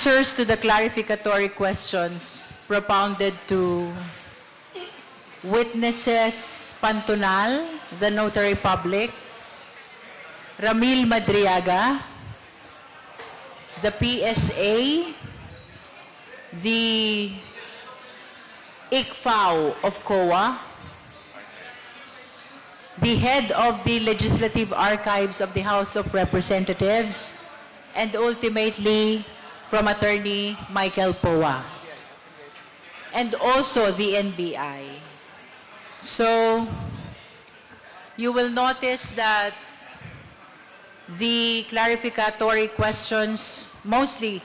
answers to the clarificatory questions propounded to witnesses Pantunal, the notary public, Ramil Madriaga, the PSA, the ICFAO of COA, the head of the Legislative Archives of the House of Representatives, and ultimately from Attorney Michael Poa, and also the NBI. So you will notice that the clarificatory questions mostly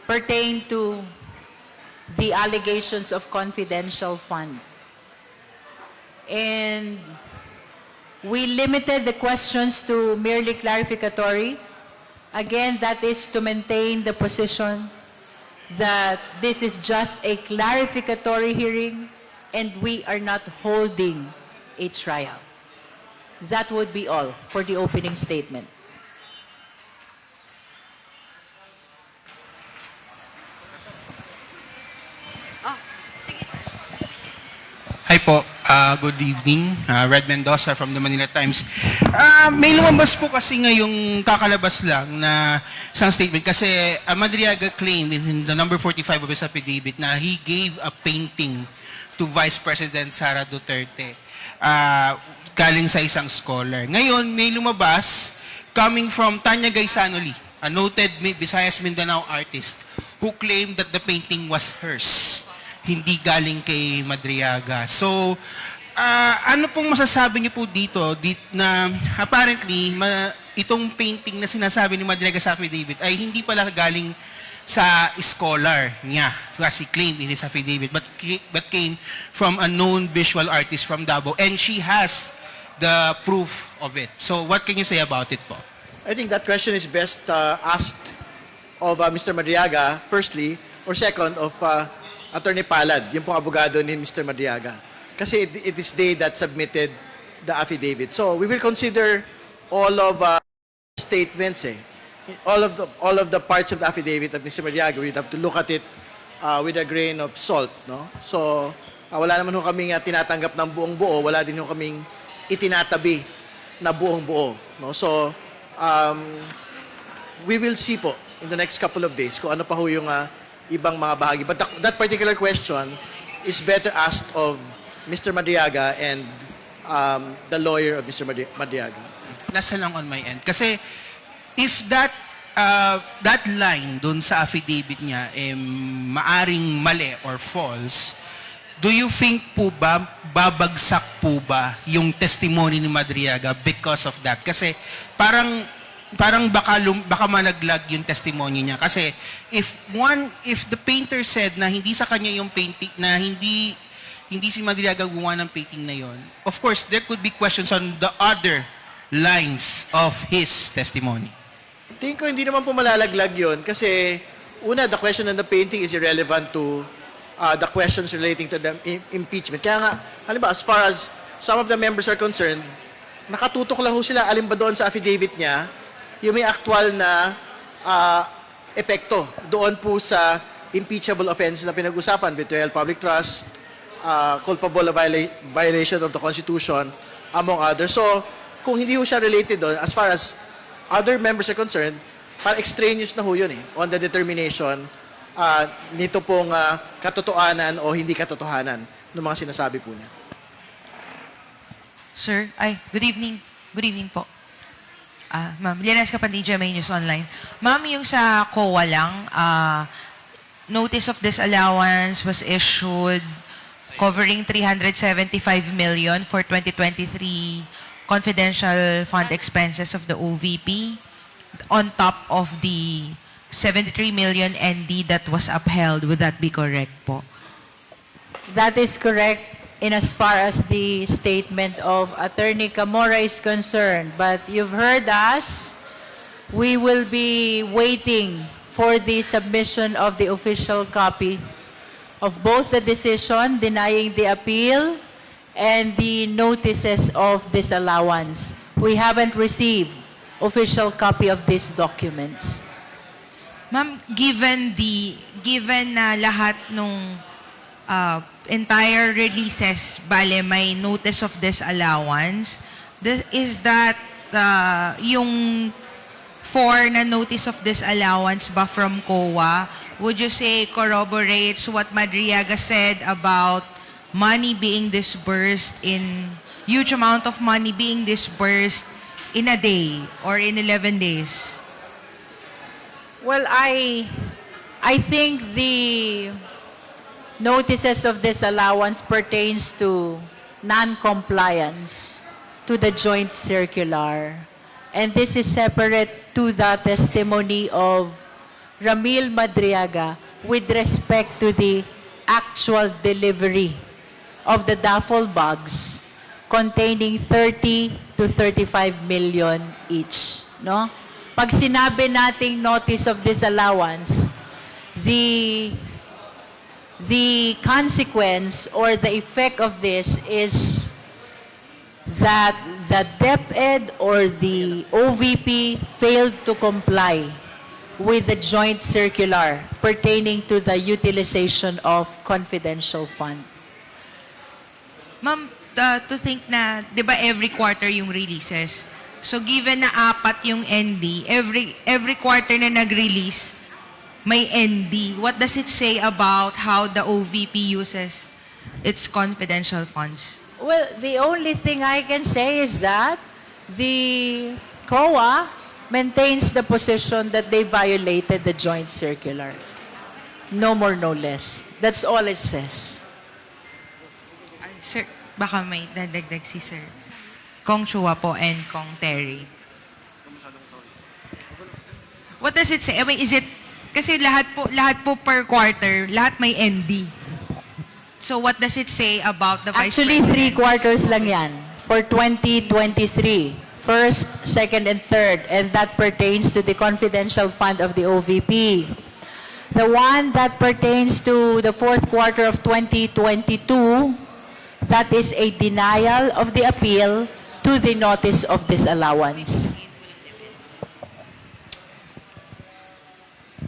pertain to the allegations of confidential fund. And we limited the questions to merely clarificatory. Again, that is to maintain the position that this is just a clarificatory hearing and we are not holding a trial. That would be all for the opening statement. Hi po, good evening. Red Mendoza from the Manila Times. May lumabas po kasi ngayong kakalabas lang na isang statement kasi Madriaga claimed in the number 45 of his affidavit na he gave a painting to Vice President Sara Duterte galing sa isang scholar. Ngayon, may lumabas coming from Tanya Gaisanoli, a noted Visayas Mindanao artist who claimed that the painting was hers, hindi galing kay Madriaga. So, ano pong masasabi niyo po dito na apparently itong painting na sinasabi ni Madriaga sa affidavit ay hindi pala galing sa scholar niya, as he claimed in his affidavit, but came from a known visual artist from Davao, and she has the proof of it. So, what can you say about it po? I think that question is best asked of Mr. Madriaga, firstly, or second, of Attorney Palad, yung pong abogado ni Mr. Madriaga. Kasi it is they that submitted the affidavit. So we will consider all of statements, all of the parts of the affidavit of Mr. Madriaga. We have to look at it with a grain of salt, no? So wala naman ho kaming tinatanggap ng buong buo, wala din ho kaming itinatabi na buong buo, no? So we will see po in the next couple of days kung ano pa ho yung ibang mga bahagi. But that particular question is better asked of Mr. Madriaga and the lawyer of Mr. Madriaga. Nasa lang on my end. Kasi if that line dun sa affidavit niya maaring mali or false, do you think po ba babagsak po ba yung testimony ni Madriaga because of that? Kasi parang baka malaglag yung testimony niya kasi if the painter said na hindi sa kanya yung painting, na hindi si Madriaga gumawa ng painting na yon, of course there could be questions on the other lines of his testimony. Tingin ko hindi naman po malalaglag yun kasi una, the question on the painting is irrelevant to the questions relating to the impeachment. Kaya nga, halimbawa, as far as some of the members are concerned, nakatutok lang ho sila alin ba doon sa affidavit niya yung may actual na epekto doon po sa impeachable offenses na pinag-usapan, betrayal, public trust, culpable violation of the Constitution, among others. So, kung hindi ho siya related doon, as far as other members are concerned, parang extraneous na ho yun on the determination nito pong katotohanan o hindi katotohanan ng mga sinasabi po niya. Sir, good evening. Good evening po. Ma'am, Lianes Kapandilla, May News Online. Ma'am, yung sa COA lang, notice of disallowance was issued covering 375 million for 2023 confidential fund expenses of the OVP on top of the 73 million ND that was upheld. Would that be correct po? That is correct in as far as the statement of Attorney Camora is concerned. But you've heard us. We will be waiting for the submission of the official copy of both the decision denying the appeal and the notices of disallowance. We haven't received official copy of these documents. Ma'am, given na lahat nung entire releases, bale may notice of disallowance, is that yung 4 na notice of disallowance ba from COA, would you say corroborates what Madriaga said about money being disbursed huge amount of money being disbursed in a day or in 11 days? Well, I think the notices of disallowance pertains to non-compliance to the joint circular. And this is separate to the testimony of Ramil Madriaga with respect to the actual delivery of the duffel bags containing 30 to 35 million each. No? Pag sinabi nating notice of disallowance, the consequence or the effect of this is that the DepEd or the OVP failed to comply with the joint circular pertaining to the utilization of confidential fund. Ma'am, to think na, di ba every quarter yung releases? So given na 4 yung ND, every quarter na nag-release, may ND. What does it say about how the OVP uses its confidential funds? Well, the only thing I can say is that the COA maintains the position that they violated the joint circular. No more, no less. That's all it says. Sir, baka may dadagdag si Sir Kong Chua po and Kong Terry. What does it say? I mean, is it, kasi lahat po per quarter, lahat may ND. So what does it say about the Vice Actually, 3 President? quarters lang yan for 2023. First, second, and third. And that pertains to the confidential fund of the OVP. The one that pertains to the fourth quarter of 2022, that is a denial of the appeal to the notice of disallowance.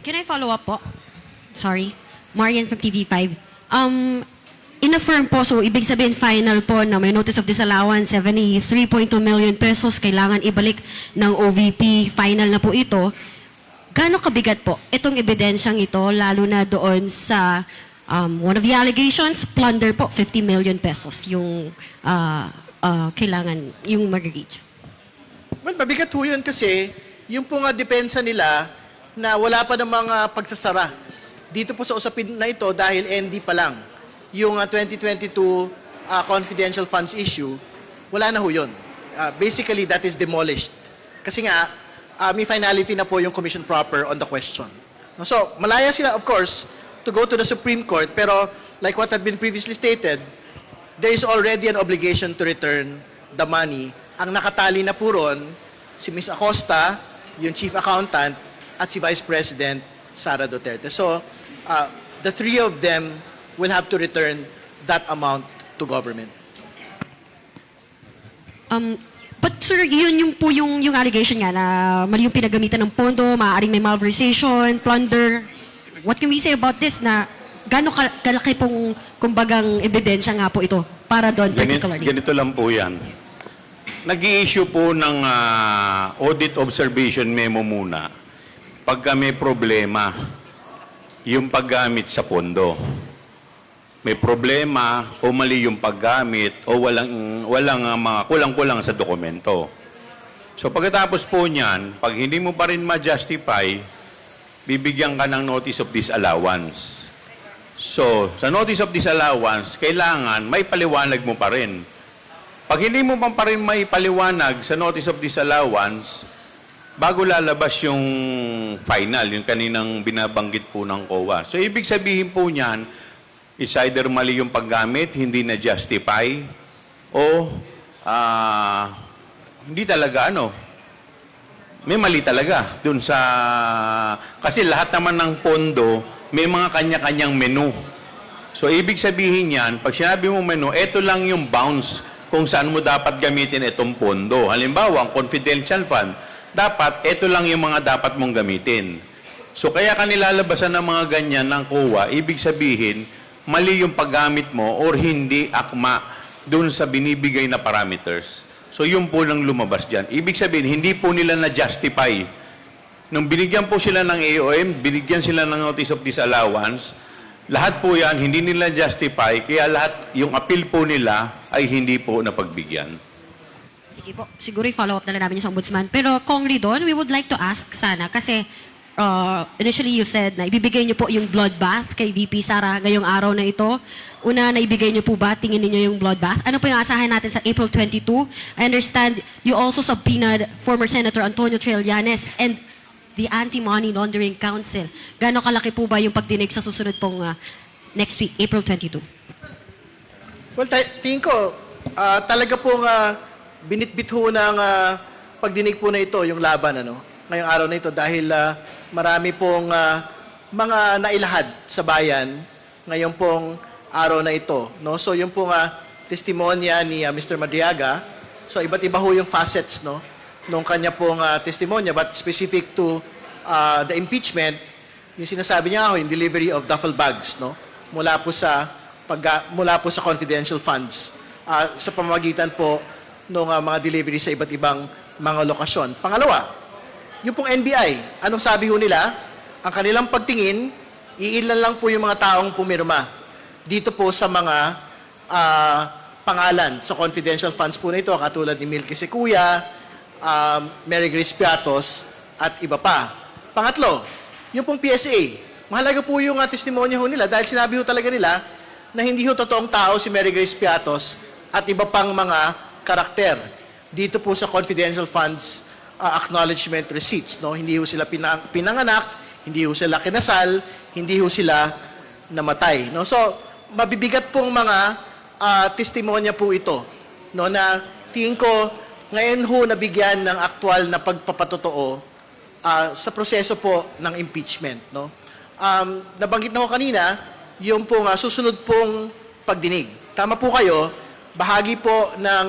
Can I follow up po? Sorry. Marian from TV5. In-affirm po, so ibig sabihin final po na may notice of disallowance, 73.2 million pesos, kailangan ibalik ng OVP, final na po ito. Gaano kabigat po itong ebidensyang ito, lalo na doon sa one of the allegations, plunder po, 50 million pesos yung kailangan, yung mag-reach. Well, mabigat ho yun kasi yung po nga depensa nila na wala pa ng mga pagsasara. Dito po sa usapin na ito dahil ND pa lang. Yung 2022 confidential funds issue, wala na ho yun. Basically, that is demolished. Kasi nga, may finality na po yung commission proper on the question. So, malaya sila, of course, to go to the Supreme Court, pero like what had been previously stated, there is already an obligation to return the money. Ang nakatali na po ron, si Ms. Acosta, yung Chief Accountant, at si Vice President Sara Duterte. So, the 3 of them will have to return that amount to government. But sir, yun yung po yung allegation nga na mali yung pinagamitan ng pondo, maaaring may malversation, plunder. What can we say about this na gaano kalaki pong kumbagang ebidensya nga po ito para doon particularly? Ganito lang po yan. Nag-i-issue po ng audit observation memo muna pagka may problema yung paggamit sa pondo. May problema o mali yung paggamit o walang mga kulang-kulang sa dokumento. So pagkatapos po niyan, pag hindi mo pa rin ma-justify, bibigyan ka ng notice of disallowance. So, sa notice of disallowance, kailangan may paliwanag mo pa rin. Pag hindi mo pa rin may paliwanag sa notice of disallowance, bago lalabas yung final, yung kaninang binabanggit po ng COA. So, ibig sabihin po niyan, is either mali yung paggamit, hindi na-justify, o hindi talaga, may mali talaga dun sa... Kasi lahat naman ng pondo, may mga kanya-kanyang menu. So, ibig sabihin yan, pag sinabi mo menu, eto lang yung bounds kung saan mo dapat gamitin itong pondo. Halimbawa, ang confidential fund, dapat, eto lang yung mga dapat mong gamitin. So kaya kanilalabasan ng mga ganyan ng COA, ibig sabihin, mali yung paggamit mo or hindi akma dun sa binibigay na parameters. So yun po lang lumabas dyan. Ibig sabihin, hindi po nila na-justify. Nung binigyan po sila ng AOM, binigyan sila ng notice of disallowance, lahat po yan, hindi nila justify, kaya lahat, yung appeal po nila ay hindi po napagbigyan. Sige po, siguro i-follow up na lang namin yung sa ombudsman. Pero Kong Ridon, we would like to ask sana, kasi initially you said na ibibigay niyo po yung bloodbath kay VP Sara ngayong araw na ito. Una, naibigay niyo po ba, tingin niyo yung bloodbath? Ano po yung asahan natin sa April 22? I understand you also subpoenaed former Senator Antonio Trillanes and the Anti-Money Laundering Council. Gano'ng kalaki po ba yung pagdinig sa susunod pong next week, April 22? Well, tingin ko, talaga pong binitbit ho ng pagdinig po na ito, yung laban, ngayong araw na ito, dahil marami pong mga nailahad sa bayan ngayong pong araw na ito. No? So, yung pong testimonya ni Mr. Madriaga, so iba't iba ho yung facets, nung kanya pong testimonya, but specific to the impeachment, yung sinasabi niya yung delivery of duffel bags, mula po sa confidential funds sa pamamagitan po ng mga delivery sa iba't ibang mga lokasyon. Pangalawa, yung pong NBI, anong sabi ho nila? Ang kanilang pagtingin, iilan lang po yung mga taong pumirma dito po sa mga pangalan sa confidential funds po na ito, katulad ni Milky Sequoia, Mary Grace Piatos, at iba pa. Pangatlo, yung pong PSA. Mahalaga po yung testimonya ho nila dahil sinabi ho talaga nila na hindi ho totoong tao si Mary Grace Piatos at iba pang mga karakter dito po sa confidential funds acknowledgement receipts. Hindi ho sila pinanganak, hindi ho sila kinasal, hindi ho sila namatay. So, mabibigat pong mga testimonya po ito, na tingin ko ngayon ho nabigyan ng aktual na pagpapatotoo sa proseso po ng impeachment. Nabanggit na ko kanina, yung pong susunod pong pagdinig. Tama po kayo, bahagi po ng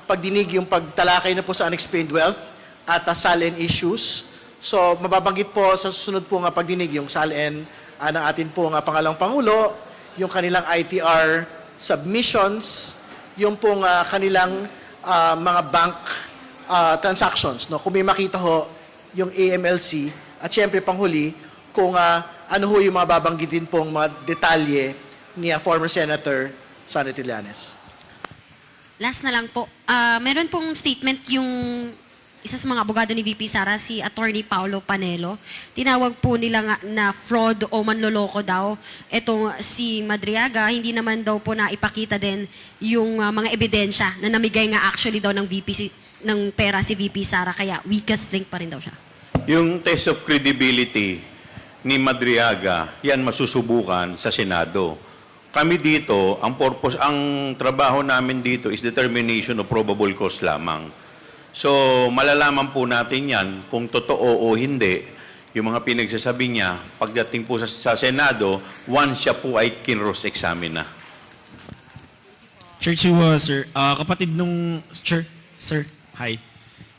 pagdinig yung pagtalakay na po sa unexplained wealth at SALN issues. So, mababanggit po sa susunod po pagdinig yung SALN ng atin po Pangalawang Pangulo, yung kanilang ITR submissions, yung pong kanilang mga bank transactions. Kung may makita ho yung AMLC at syempre panghuli kung ano ho yung mga babanggitin pong mga detalye ni former Senator Sara Trillanes. Last na lang po, meron pong statement yung isa sa mga abogado ni VP Sara, si Attorney Paulo Panelo. Tinawag po nila nga na fraud o manloloko daw. Etong si Madriaga, hindi naman daw po na ipakita din yung mga ebidensya na namigay nga actually daw ng ng pera si VP Sara, kaya weakest link pa rin daw siya. Yung test of credibility ni Madriaga, yan masusubukan sa Senado. Kami dito, ang trabaho namin dito is determination of probable cause lamang. So, malalaman po natin yan kung totoo o hindi yung mga pinagsasabi niya pagdating po sa Senado once siya po ay kinross-examine na. Chair Chu, sir, kapatid nung... Sir, hi.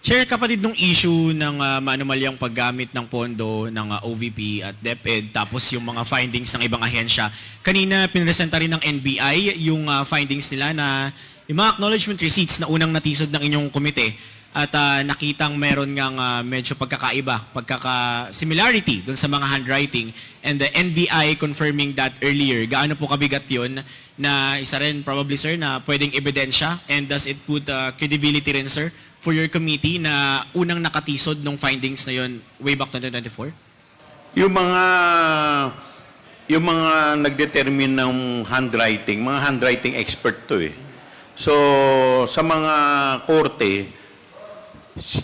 Chair, kapatid nung issue ng maanumalyang paggamit ng pondo ng OVP at DepEd, tapos yung mga findings ng ibang ahensya. Kanina, pinresenta rin ng NBI yung findings nila na yung mga acknowledgement receipts na unang natisod ng inyong komite at nakitang meron ngang medyo pagkaka-similarity dun sa mga handwriting, and the NBI confirming that earlier. Gaano po kabigat yun na isa rin probably, sir, na pwedeng ebidensya, and does it put credibility rin, sir, for your committee na unang nakatisod ng findings na yun way back 2024? Yung mga nagdetermine ng handwriting, mga handwriting expert to eh. So, sa mga korte,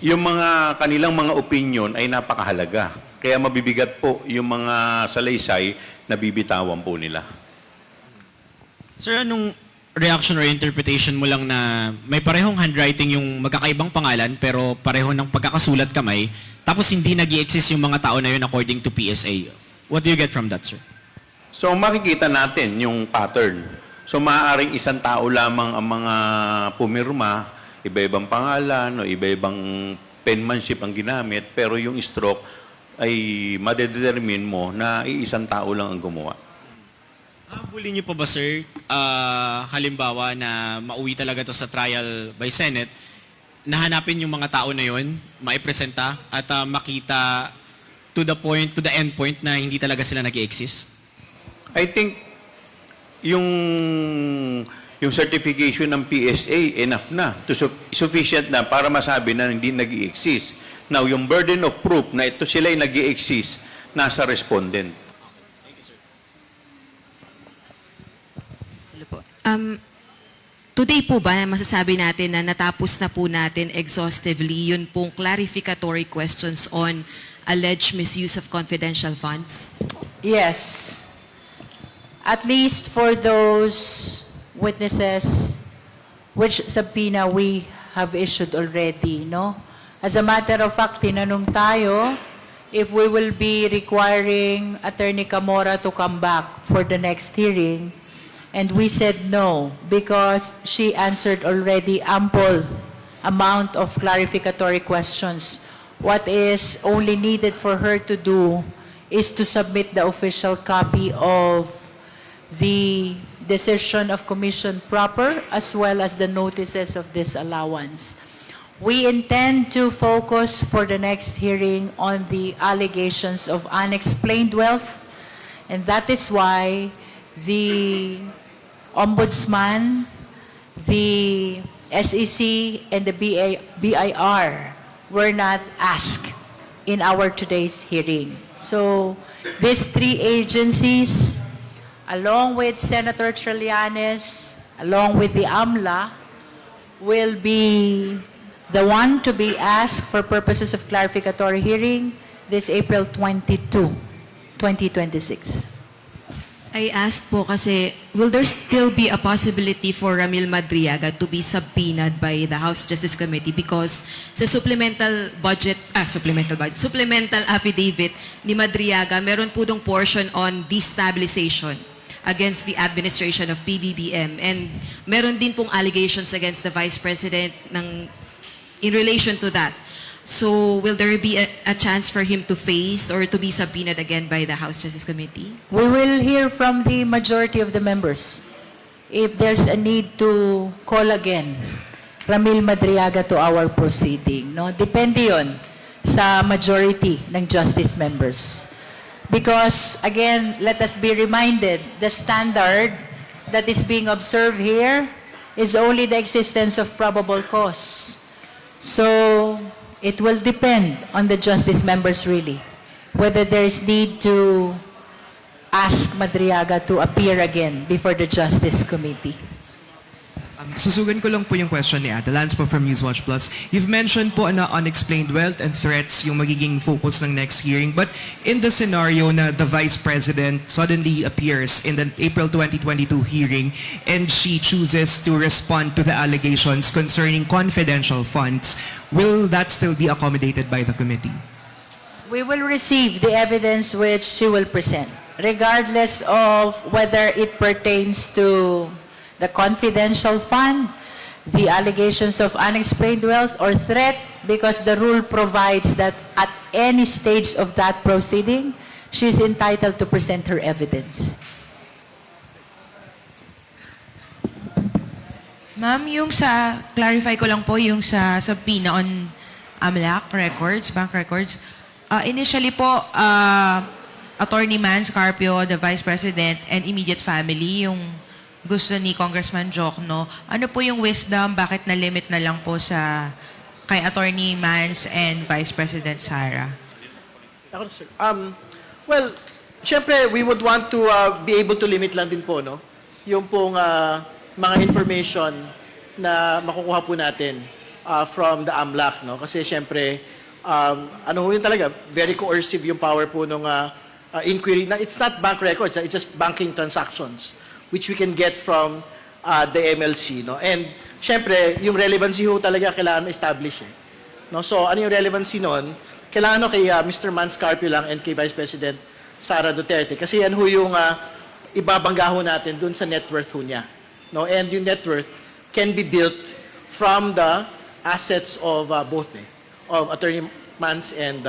yung mga kanilang mga opinion ay napakahalaga. Kaya mabibigat po yung mga salaysay na bibitawan po nila. Sir, anong reaction or interpretation mo lang na may parehong handwriting yung magkakaibang pangalan pero pareho ng pagkakasulat kamay, tapos hindi nag-i-exist yung mga tao na yun according to PSA? What do you get from that, sir? So makikita natin yung pattern. So maaaring isang tao lamang ang mga pumirma, iba-ibang pangalan o iba-ibang penmanship ang ginamit, pero yung stroke ay madedetermine mo na iisang tao lang ang gumawa. Huli niyo po ba, sir, halimbawa na mauwi talaga to sa trial by Senate, nahanapin yung mga tao na yun, maipresenta at makita to the end point na hindi talaga sila nag-exist? I think yung certification ng PSA enough na, sufficient na para masabi na hindi nag-exist. Now, yung burden of proof na ito sila ay nag-exist, nasa respondent. Hello po. Today po ba masasabi natin na natapos na po natin exhaustively yun pong clarificatory questions on alleged misuse of confidential funds? Yes. At least for those witnesses which subpoena we have issued already, no? As a matter of fact, tinanong tayo if we will be requiring Attorney Camora to come back for the next hearing. And we said no, because she answered already ample amount of clarificatory questions. What is only needed for her to do is to submit the official copy of the decision of commission proper as well as the notices of disallowance. We intend to focus for the next hearing on the allegations of unexplained wealth, and that is why the Ombudsman, the SEC, and the BIR were not asked in our today's hearing. So these three agencies, along with Senator Trillanes, along with the AMLA, will be the one to be asked for purposes of clarificatory hearing this April 22, 2026. I asked po kasi, will there still be a possibility for Ramil Madriaga to be subpoenaed by the House Justice Committee? Because sa supplemental affidavit ni Madriaga, meron po dong portion on destabilization against the administration of PBBM. And meron din pong allegations against the Vice President in relation to that. So, will there be a chance for him to face or to be subpoenaed again by the House Justice Committee? We will hear from the majority of the members if there's a need to call again Ramil Madriaga to our proceeding. No? Depende yon sa majority ng justice members. Because, again, let us be reminded, the standard that is being observed here is only the existence of probable cause. So, it will depend on the justice members really, whether there is need to ask Madriaga to appear again before the Justice Committee. Susugan ko lang po yung question ni Ate Lance po from Newswatch Plus. You've mentioned po na unexplained wealth and threats yung magiging focus ng next hearing. But in the scenario na the Vice President suddenly appears in the April 2022 hearing and she chooses to respond to the allegations concerning confidential funds, will that still be accommodated by the committee? We will receive the evidence which she will present, regardless of whether it pertains to the confidential fund, the allegations of unexplained wealth or threat, because the rule provides that at any stage of that proceeding, she is entitled to present her evidence. Ma'am, clarify ko lang po yung sa subpoena on AMLAC records, bank records. Initially po, Attorney Mans Carpio, the Vice President, and immediate family, yung gusto ni Congressman Jokno. Ano po yung wisdom? Bakit na-limit na lang po kay Attorney Mans and Vice President Sara? Well, syempre, we would want to be able to limit lang din po, no? Yung pong mga information na makukuha po natin from the AMLAC, no? Kasi syempre, yun talaga, very coercive yung power po nung inquiry. It's not bank records, it's just banking transactions which we can get from the MLC, no? And syempre, yung relevancy ho talaga kailangan ma-establish, no? So, ano yung relevancy nun? Kailangan kay Mr. Mans Carpio lang and kay Vice President Sara Duterte. Kasi yan ho yung ibabangga ho natin dun sa net worth ho niya, no? And yung net worth can be built from the assets of both, of Attorney Mans and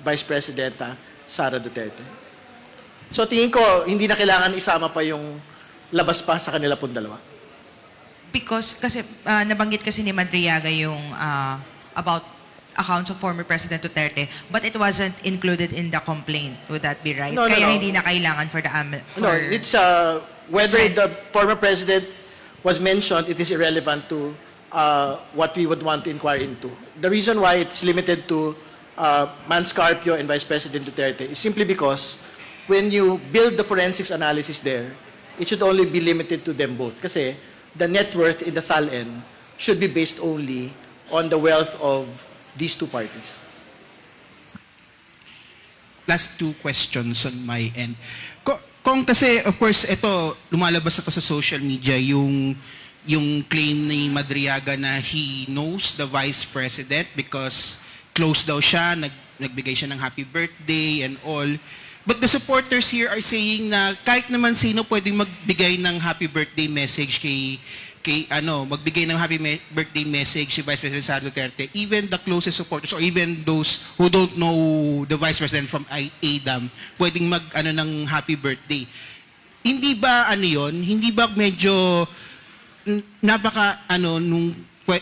Vice Presidenta Sara Duterte. So tingin ko, hindi na kailangan isama pa yung labas pa sa kanila pong dalawa. Because, kasi nabanggit kasi ni Madriaga yung about accounts of former President Duterte, but it wasn't included in the complaint. Would that be right? No, no, Kaya no. hindi na kailangan for the No, it's whether the former president was mentioned, it is irrelevant to what we would want to inquire into. The reason why it's limited to Manscarpio and Vice President Duterte is simply because when you build the forensics analysis there, it should only be limited to them both. Kasi the net worth in the SALN should be based only on the wealth of these two parties. Last two questions on my end. Kung kasi, of course, ito, lumalabas na to sa social media, yung claim ni Madriaga na he knows the Vice President because close daw siya, nagbigay siya ng happy birthday and all. But the supporters here are saying na kahit naman sino pwedeng magbigay ng happy birthday message magbigay ng happy birthday message si Vice President Sara Duterte, even the closest supporters or even those who don't know the Vice President from ADAM, pwedeng ng happy birthday. Hindi ba hindi ba medyo nung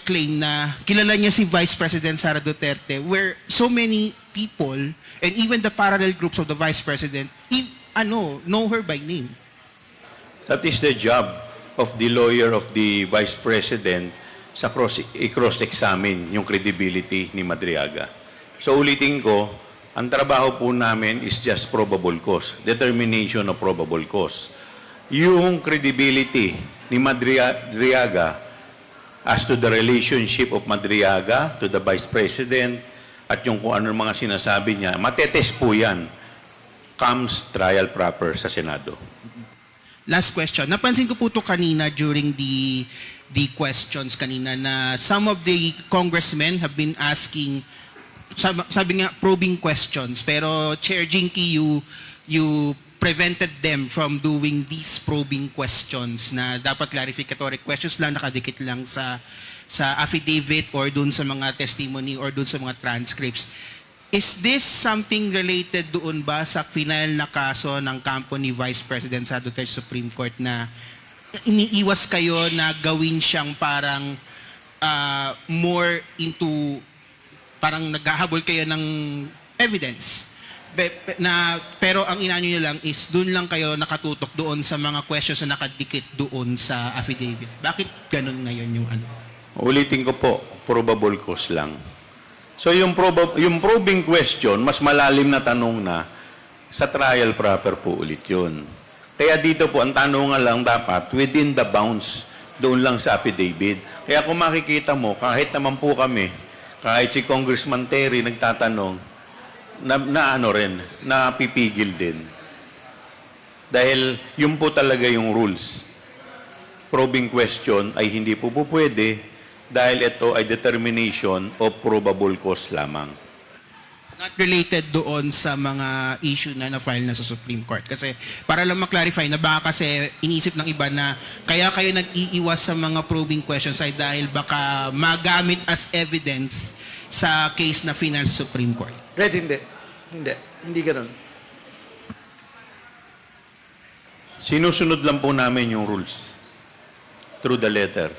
claim na kilala niya si Vice President Sara Duterte, where so many people and even the parallel groups of the Vice President know her by name? That is the job of the lawyer of the Vice President sa cross-examine yung credibility ni Madriaga. So ulitin ko, ang trabaho po namin is just probable cause, determination of probable cause. Yung credibility ni Madriaga as to the relationship of Madriaga to the Vice President at yung kung ano mga sinasabi niya, matetest po yan comes trial proper sa Senado. Last question. Napansin ko po to kanina during the questions kanina na some of the congressmen have been asking, sabi nga, probing questions. Pero Chair Jinky, you prevented them from doing these probing questions na dapat clarificatory questions lang, nakadikit lang sa affidavit or dun sa mga testimony or dun sa mga transcripts. Is this something related doon ba sa final na kaso ng kampo ni Vice President sa Duterte Supreme Court na iniiwas kayo na gawin siyang parang more into, parang naghahabol kayo ng evidence? Pero ang inanyo niyo lang is doon lang kayo nakatutok doon sa mga questions na nakadikit doon sa affidavit. Bakit ganun ngayon yung ano? Ulitin ko po, probable cause lang. So yung probing question, mas malalim na tanong na sa trial proper po ulit yun. Kaya dito po, ang tanungan lang dapat within the bounds, doon lang sa affidavit. Kaya kung makikita mo, kahit naman po kami, kahit si Congressman Terry nagtatanong, napipigil din. Dahil yun po talaga yung rules. Probing question ay hindi po pwede dahil ito ay determination of probable cause lamang. Not related doon sa mga issue na na-file na sa Supreme Court. Kasi para lang ma-clarify na baka kasi inisip ng iba na kaya kayo nag-iiwas sa mga probing questions ay dahil baka magamit as evidence sa case na final sa Supreme Court. Red, hindi ganun. Sinusunod lang po namin yung rules through the letter.